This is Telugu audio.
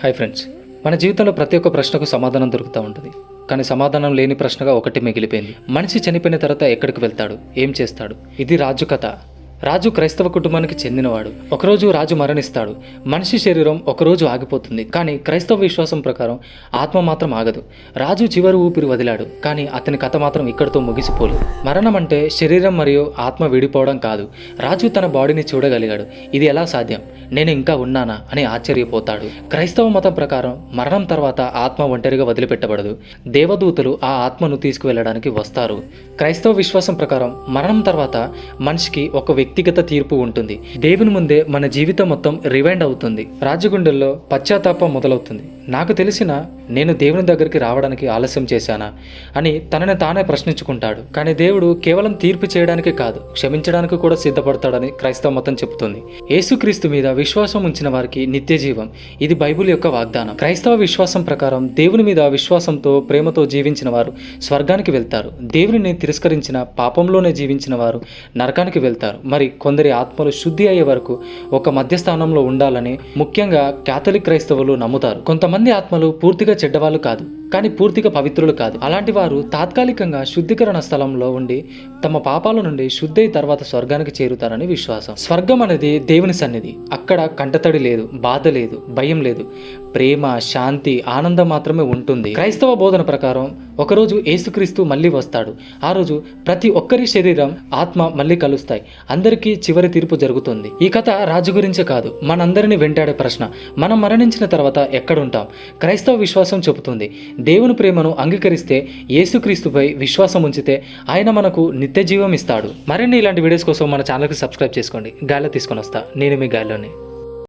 హాయ్ ఫ్రెండ్స్, మన జీవితంలో ప్రతి ఒక్క ప్రశ్నకు సమాధానం దొరుకుతూ ఉంటుంది. కానీ సమాధానం లేని ప్రశ్నగా ఒకటి మిగిలిపోయింది. మనిషి చనిపోయిన తర్వాత ఎక్కడికి వెళ్తాడు, ఏం చేస్తాడు? ఇది రాజు కథ. రాజు క్రైస్తవ కుటుంబానికి చెందినవాడు. ఒకరోజు రాజు మరణిస్తాడు. మనిషి శరీరం ఒకరోజు ఆగిపోతుంది, కానీ క్రైస్తవ విశ్వాసం ప్రకారం ఆత్మ మాత్రం ఆగదు. రాజు చివరి ఊపిరి వదిలాడు, కానీ అతని కథ మాత్రం ఇక్కడితో ముగిసిపోలేదు. మరణం అంటే శరీరం మరియు ఆత్మ విడిపోవడం కాదు. రాజు తన బాడీని చూడగలిగాడు. ఇది ఎలా సాధ్యం? నేను ఇంకా ఉన్నానా అని ఆశ్చర్యపోతాడు. క్రైస్తవ మతం ప్రకారం మరణం తర్వాత ఆత్మ ఒంటరిగా వదిలిపెట్టబడదు. దేవదూతలు ఆ ఆత్మను తీసుకువెళ్ళడానికి వస్తారు. క్రైస్తవ విశ్వాసం ప్రకారం మరణం తర్వాత మనిషికి ఒక వ్యక్తిగత తీర్పు ఉంటుంది. దేవుని ముందే మన జీవితం మొత్తం రివైండ్ అవుతుంది. రాజగుండెల్లో పశ్చాత్తాపం మొదలవుతుంది. నాకు తెలిసిన నేను దేవుని దగ్గరికి రావడానికి ఆలస్యం చేశానా అని తనని తానే ప్రశ్నించుకుంటాడు. కానీ దేవుడు కేవలం తీర్పు చేయడానికి కాదు, క్షమించడానికి కూడా సిద్ధపడతాడని క్రైస్తవ మతం చెబుతుంది. యేసుక్రీస్తు మీద విశ్వాసం ఉంచిన వారికి నిత్య జీవం. ఇది బైబిల్ యొక్క వాగ్దానం. క్రైస్తవ విశ్వాసం ప్రకారం దేవుని మీద విశ్వాసంతో ప్రేమతో జీవించిన వారు స్వర్గానికి వెళ్తారు. దేవుని తిరస్కరించిన పాపంలోనే జీవించిన వారు నరకానికి వెళ్తారు. మరి కొందరి ఆత్మలు శుద్ధి అయ్యే వరకు ఒక మధ్యస్థానంలో ఉండాలని ముఖ్యంగా క్యాథలిక్ క్రైస్తవులు నమ్ముతారు. కొంతమంది ఆత్మలు పూర్తిగా చెడ్డవాళ్ళు కాదు, కానీ పూర్తిగా పవిత్రులు కాదు. అలాంటి వారు తాత్కాలికంగా శుద్ధీకరణ స్థలంలో ఉండి తమ పాపాల నుండి శుద్ధి తర్వాత స్వర్గానికి చేరుతారని విశ్వాసం. స్వర్గం అనేది దేవుని సన్నిధి. అక్కడ కంటతడి లేదు, బాధ లేదు, భయం లేదు. ప్రేమ, శాంతి, ఆనందం మాత్రమే ఉంటుంది. క్రైస్తవ బోధన ప్రకారం ఒకరోజు యేసుక్రీస్తు మళ్ళీ వస్తాడు. ఆ రోజు ప్రతి ఒక్కరి శరీరం, ఆత్మ మళ్ళీ కలుస్తాయి. అందరికీ చివరి తీర్పు జరుగుతుంది. ఈ కథ రాజు గురించే కాదు, మనందరినీ వెంటాడే ప్రశ్న: మనం మరణించిన తర్వాత ఎక్కడుంటాం? క్రైస్తవ విశ్వాసం చెబుతుంది, దేవుని ప్రేమను అంగీకరిస్తే, యేసుక్రీస్తుపై విశ్వాసం ఉంచితే ఆయన మనకు నిత్య జీవం ఇస్తాడు. మరిన్ని ఇలాంటి వీడియోస్ కోసం మన ఛానల్కి సబ్స్క్రైబ్ చేసుకోండి. గాల్లో తీసుకొని వస్తా. నేను మీ గాల్లోనే.